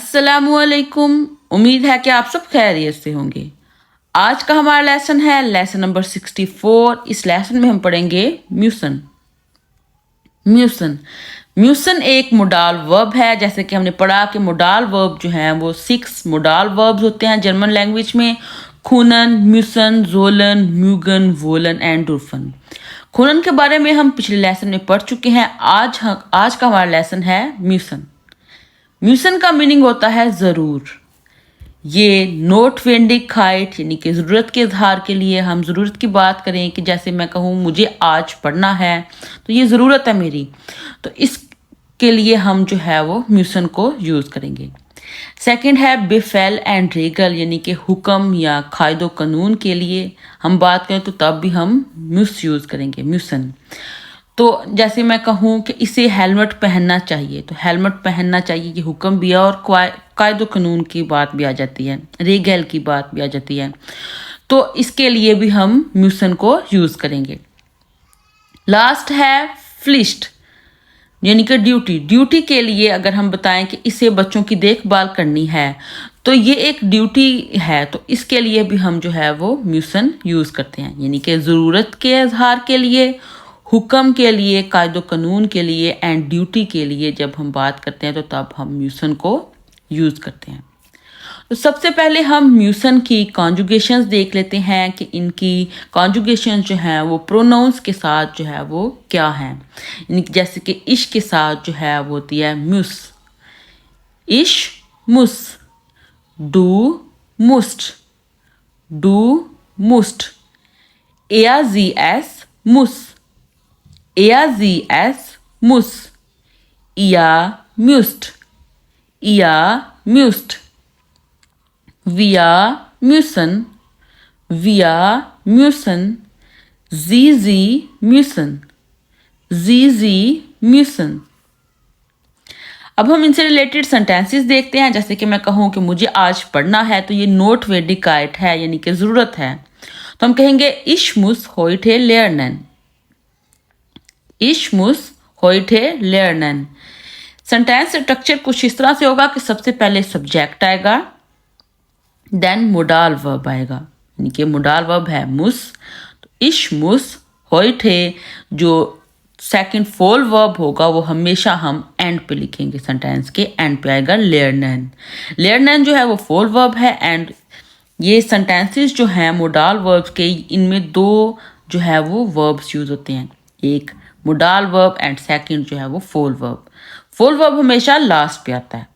अस्सलामुअलैकुम। उम्मीद है कि आप सब खैरियत से होंगे। आज का हमारा लेसन है लेसन नंबर 64। इस लेसन में हम पढ़ेंगे म्यूसन। म्यूसन म्यूसन एक मोडाल वर्ब है। जैसे कि हमने पढ़ा कि मोडाल वर्ब जो हैं वो 6 मोडाल वर्ब्स होते हैं जर्मन लैंग्वेज में। खूनन, म्यूसन, जोलन, म्यूगन, वोलन एंड डुर्फन। खूनन के बारे में हम पिछले लेसन में पढ़ चुके हैं। आज का हमारा लेसन है म्यूसन। म्यूसन का मीनिंग होता है ज़रूर। ये नोटवेंडिगkeit यानी कि ज़रूरत के इजहार के लिए हम ज़रूरत की बात करें कि जैसे मैं कहूँ मुझे आज पढ़ना है तो ये ज़रूरत है मेरी, तो इसके लिए हम जो है वो म्यूसन को यूज़ करेंगे। सेकंड है बेफेल एंड रेगल यानी कि हुक्म या कायदो कानून के लिए हम बात करें तो तब भी हम म्यूस यूज़ करेंगे म्यूसन। तो जैसे मैं कहूँ कि इसे हेलमेट पहनना चाहिए तो हेलमेट पहनना चाहिए ये हुक्म भी है और कायदो कानून की बात भी आ जाती है, रेगल की बात भी आ जाती है, तो इसके लिए भी हम म्यूसन को यूज़ करेंगे। लास्ट है फ्लिस्ट यानी कि ड्यूटी। ड्यूटी के लिए अगर हम बताएं कि इसे बच्चों की देखभाल करनी है तो ये एक ड्यूटी है, तो इसके लिए भी हम जो है वो म्यूसन यूज़ करते हैं यानी कि ज़रूरत के इजहार के लिए, हुक्म के लिए, कायदो कानून के लिए एंड ड्यूटी के लिए जब हम बात करते हैं तो तब हम म्यूसन को यूज़ करते हैं। तो सबसे पहले हम म्यूसन की कॉन्जुगेशंस देख लेते हैं कि इनकी कॉन्जुगेशंस जो हैं वो प्रोनाउंस के साथ जो है वो क्या हैं। जैसे कि इश के साथ जो है वो होती है म्यूस, इश मुस, डू मुस्ट, डू मुस्ट, एस मुस, ARZS mus, म्यूस्ट, म्यूस्ट, म्यूसन, म्यूसन, म्यूसन, म्यूसन। अब हम इनसे रिलेटेड सेंटेंसेस देखते हैं। जैसे कि मैं कहूँ कि मुझे आज पढ़ना है तो ये नोटवेंडिगkeit है यानी कि ज़रूरत है, तो हम कहेंगे ich muss heute lernen, Ich muss heute lernen। Sentence structure कुछ इस तरह से होगा कि सबसे पहले सब्जेक्ट आएगा, देन मोडाल वर्ब आएगा यानी कि मोडाल वर्ब है मुस, तो ich muss heute जो सेकंड फॉल वर्ब होगा वो हमेशा हम एंड पे लिखेंगे, सेंटेंस के एंड पे आएगा lernen। lernen जो है वो फॉल वर्ब है एंड ये सेंटेंसेस जो हैं मोडाल वर्ब्स के इनमें दो जो है वो वर्ब्स यूज होते हैं, एक मोडाल वर्ब एंड सेकंड जो है वो फॉल वर्ब। फॉल वर्ब हमेशा लास्ट पे आता है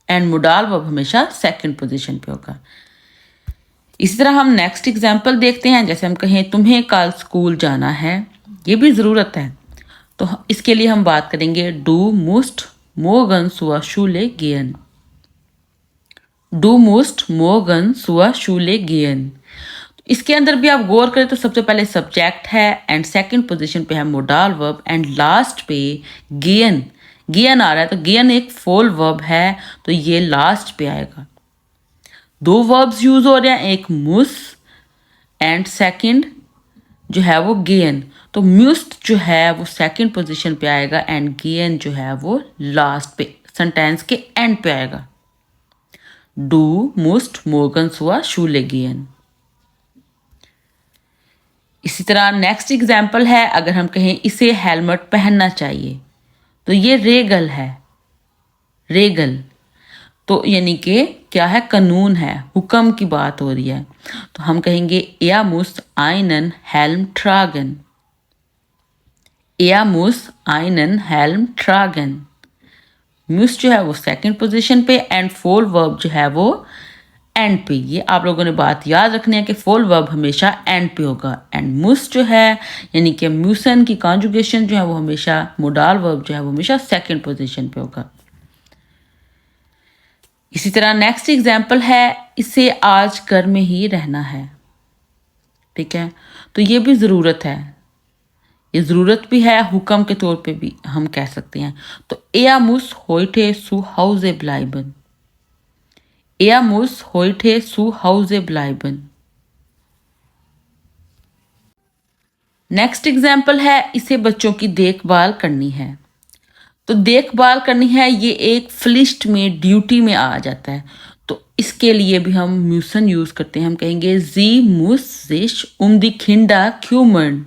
एंड मोडाल वर्ब हमेशा सेकंड पोजीशन पे होगा। इसी तरह हम नेक्स्ट एग्जांपल देखते हैं। जैसे हम कहें तुम्हें कल स्कूल जाना है, ये भी ज़रूरत है, तो इसके लिए हम बात करेंगे डू मुस्ट मोगन सुआ शूले गेन, डू मुस्ट मोगन सुआ शूले गेन। इसके अंदर भी आप गौर करें तो सबसे पहले सब्जेक्ट है एंड सेकंड पोजीशन पे है मोडाल वर्ब एंड लास्ट पे गेन, गेन आ रहा है, तो गेन एक फॉल वर्ब है तो ये लास्ट पे आएगा। दो वर्ब्स यूज हो रहे हैं, एक मुस एंड सेकंड जो है वो गेन, तो म्यूस्ट जो है वो सेकंड पोजीशन पे आएगा एंड गेन जो है वो लास्ट पे सेंटेंस के एंड पे आएगा। डू मुस्ट मोगन सुआ शूले गेन। इसी तरह नेक्स्ट एग्जाम्पल है, अगर हम कहें इसे हेलमेट पहनना चाहिए तो ये रेगल है, रेगल तो यानी कि क्या है, कानून है, हुक्म की बात हो रही है, तो हम कहेंगे er muss einen Helm tragen, er muss einen Helm tragen। म्यूस जो है वो सेकंड पोजीशन पे एंड फॉल वर्ब जो है वो एंड पे। ये आप लोगों ने बात याद रखनी है कि फॉल वर्ब हमेशा एंड पे होगा एंड मुस जो है यानी कि म्यूसन की कॉन्जुगेशन जो है वो हमेशा मोडाल वर्ब जो है वो हमेशा सेकंड पोजीशन पे होगा। इसी तरह नेक्स्ट एग्जांपल है इसे आज घर में ही रहना है, ठीक है, तो ये भी ज़रूरत है, ये ज़रूरत भी है, हुक्म के तौर पे भी हम कह सकते हैं। तो er muss heute zu Hause bleiben, er muss heute zu Hause bleiben। Next example है इसे बच्चों की देखभाल करनी है, तो देखभाल करनी है ये एक फ्लिस्ट में ड्यूटी में आ जाता है। तो इसके लिए भी हम म्यूसन यूज करते हैं। हम कहेंगे जी मुस सिश दी खिंडा क्यूमर्न।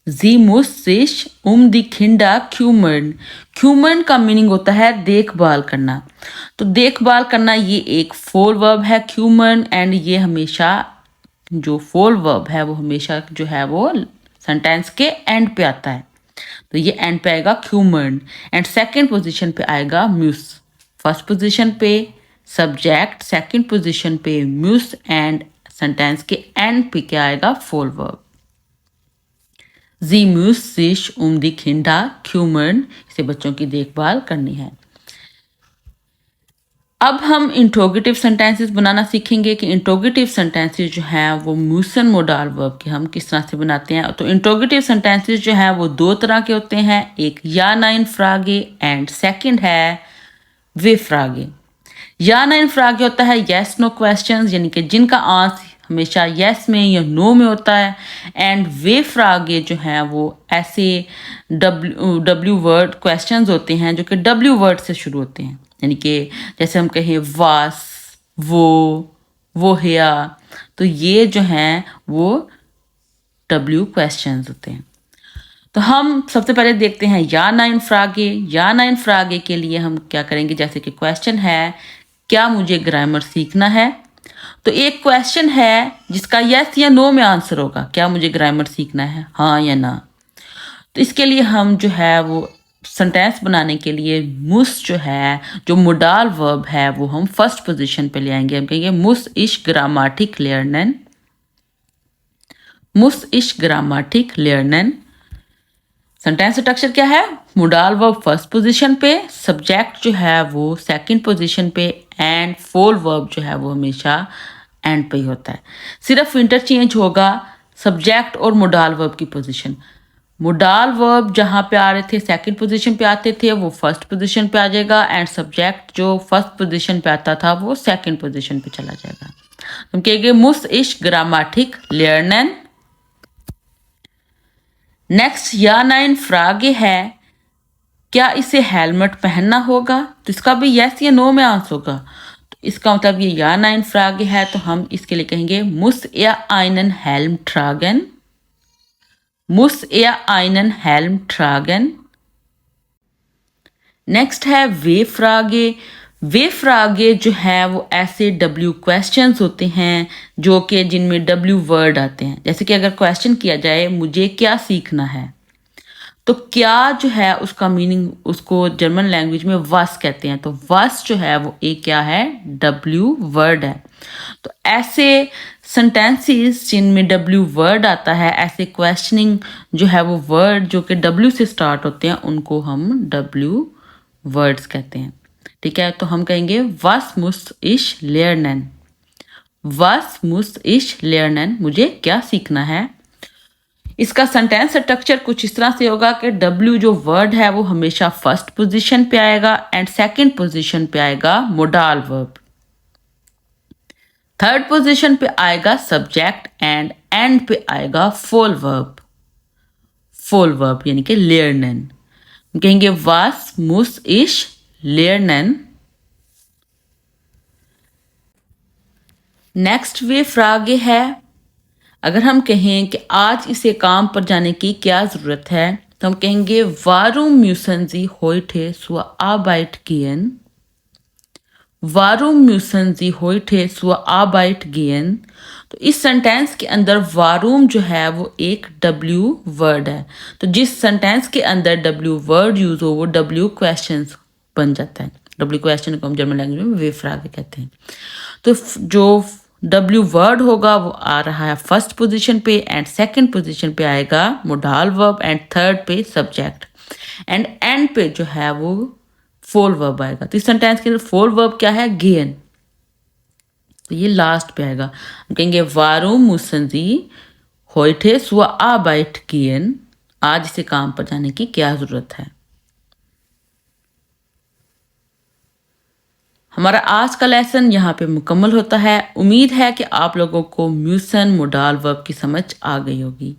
जी मुस सिश दी खिंडा क्यूमर्न। क्यूमर्न का मीनिंग होता है देखभाल करना। तो देखभाल करना ये एक फोल वर्ब है क्यूमर्न, एंड ये हमेशा जो फोल वर्ब है वो हमेशा जो है वो सेंटेंस के एंड पे आता है। तो ये एंड पे आएगा क्यूमर्न, एंड सेकंड पोजीशन पे आएगा म्यूस। फर्स्ट पोजीशन पे सब्जेक्ट, सेकंड पोजीशन पे म्यूस, एंड सेंटेंस के एंड पे क्या आएगा? फोल वर्ब। जी म्यूस सिश दी खिंडा क्यूमर्न। इसे बच्चों की देखभाल करनी है। अब हम इंट्रोगेटिव सेंटेंसेस बनाना सीखेंगे कि इंट्रोगेटिव सेंटेंसेस जो हैं वो म्यूसन मोडाल वर्ब के हम किस तरह से बनाते हैं। तो इंट्रोगेटिव सेंटेंसेस जो हैं वो दो तरह के होते हैं, एक या नाइन फ्रागे एंड सेकंड है वे फ्रागे। या नाइन फ्रागे होता है येस नो क्वेश्चंस, यानी कि जिनका आंसर हमेशा येस में या नो में होता है, एंड वे फ्रागे जो हैं वो ऐसे डब्ल्यू वर्ड क्वेश्चंस होते हैं जो कि डब्ल्यू वर्ड से शुरू होते हैं, यानी कि जैसे हम कहें वास, वो हेया, तो ये जो हैं वो डब्ल्यू क्वेश्चंस होते हैं। तो हम सबसे पहले देखते हैं या नाइन फ्रागे। या नाइन फ्रागे के लिए हम क्या करेंगे, जैसे कि क्वेश्चन है क्या मुझे ग्रामर सीखना है। तो एक क्वेश्चन है जिसका यस या नो में आंसर होगा, क्या मुझे ग्रामर सीखना है, हाँ या ना। तो इसके लिए हम जो है वो सेंटेंस बनाने के लिए मुस जो है, जो मोडाल वर्ब है, वो हम फर्स्ट पोजीशन पे ले आएंगे। हम कहेंगे मुस इश ग्रामाटिक लेर्नन। मुस इश ग्रामाटिक लेर्नन। सेंटेंस स्ट्रक्चर क्या है? मोडाल वर्ब फर्स्ट पोजीशन पे, सब्जेक्ट जो है वो सेकंड पोजीशन पे, एंड फोल वर्ब जो है वो हमेशा एंड पे ही होता है। सिर्फ इंटरचेंज होगा सब्जेक्ट और मोडाल वर्ब की पोजीशन। मोडाल वर्ब जहाँ पे आ रहे थे सेकंड पोजीशन पे आते थे, वो फर्स्ट पोजीशन पे आ जाएगा, एंड सब्जेक्ट जो फर्स्ट पोजीशन पे आता था वो सेकंड पोजीशन पे चला जाएगा। हम कहेंगे मुस इश ग्रामाटिक लेर्नन। नेक्स्ट या नाइन फ्रागे है क्या इसे हेलमेट पहनना होगा। तो इसका भी यस या नो में आंसर होगा। तो इसका मतलब ये या नाइन फ्रागे है, तो हम इसके लिए कहेंगे मुस या आइनन हेल्म ट्रागन। मुस या आइनन हेल्म ट्रागन। नेक्स्ट है वे फ्रागे। वे फ्रागे जो है वो ऐसे डब्ल्यू क्वेश्चंस होते हैं जो कि जिनमें डब्ल्यू वर्ड आते हैं। जैसे कि अगर क्वेश्चन किया जाए मुझे क्या सीखना है, तो क्या जो है उसका मीनिंग उसको जर्मन लैंग्वेज में वस कहते हैं। तो वस जो है वो एक क्या है? डब्ल्यू वर्ड है। तो ऐसे सेंटेंसेस जिनमें डब्ल्यू वर्ड आता है, ऐसे क्वेश्चनिंग जो है वो वर्ड जो कि डब्ल्यू से स्टार्ट होते हैं, उनको हम डब्ल्यू वर्ड्स कहते हैं। ठीक है, तो हम कहेंगे वस मुस इश लेर्नन। वस मुस इश लेर्नन, मुझे क्या सीखना है। इसका सेंटेंस स्ट्रक्चर कुछ इस तरह से होगा कि डब्ल्यू जो वर्ड है वो हमेशा फर्स्ट पोजीशन पे आएगा, एंड सेकंड पोजीशन पे आएगा मोडाल वर्ब। थर्ड पोजीशन पे आएगा सब्जेक्ट, एंड एंड पे आएगा फोल वर्ब। फोल वर्ब यानी कि लेर्नन। हम कहेंगे वास मुस इश लेर्नन। नेक्स्ट वे फ्रागे है अगर हम कहें कि आज इसे काम पर जाने की क्या ज़रूरत है, तो हम कहेंगे वारूम म्यूसन जी heute zur Arbeit gehen। वारूम म्यूसन जी heute zur Arbeit gehen। तो इस सेंटेंस के अंदर वारूम जो है वो एक डब्ल्यू वर्ड है। तो जिस सेंटेंस के अंदर डब्ल्यू वर्ड यूज हो वो डब्ल्यू क्वेश्चन बन जाता है। डब्ल्यू क्वेश्चन को हम जर्मन लैंग्वेज में वे फ्रागे कहते हैं। तो जो डब्ल्यू वर्ड होगा वो आ रहा है फर्स्ट पोजीशन पे, एंड सेकंड पोजीशन पे आएगा मोडाल वर्ब, एंड थर्ड पे सब्जेक्ट, एंड एंड पे जो है वो फोल वर्ब आएगा। तो इस सेंटेंस के अंदर फोल वर्ब क्या है? गेन। तो ये लास्ट पे आएगा। हम कहेंगे वारूम müssen Sie heute zur Arbeit gehen। आज इसे काम पर जाने की क्या जरूरत है। हमारा आज का लेसन यहाँ पे मुकम्मल होता है। उम्मीद है कि आप लोगों को म्यूसन मोडाल वर्ब की समझ आ गई होगी।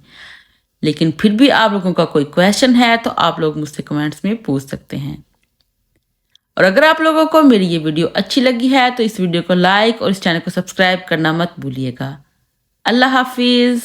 लेकिन फिर भी आप लोगों का कोई क्वेश्चन है तो आप लोग मुझसे कमेंट्स में पूछ सकते हैं। और अगर आप लोगों को मेरी ये वीडियो अच्छी लगी है तो इस वीडियो को लाइक और इस चैनल को सब्सक्राइब करना मत भूलिएगा। अल्लाह हाफिज़।